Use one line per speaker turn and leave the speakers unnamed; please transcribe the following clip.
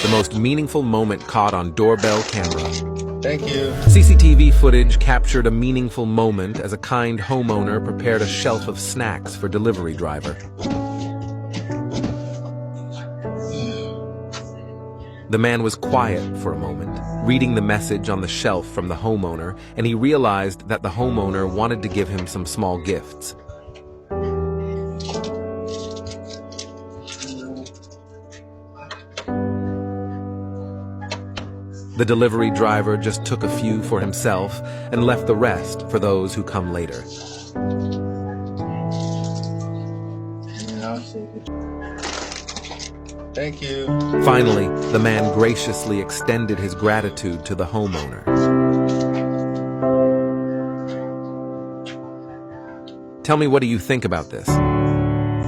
The most meaningful moment caught on doorbell camera.
Thank you.
CCTV footage captured a meaningful moment as a kind homeowner prepared a shelf of snacks for delivery driver. The man was quiet for a moment, reading the message on the shelf from the homeowner, and he realized that the homeowner wanted to give him some small gifts. The delivery driver just took a few for himself and left the rest for those who come later.
Thank you.
Finally, the man graciously extended his gratitude to the homeowner. Tell me, what do you think about this?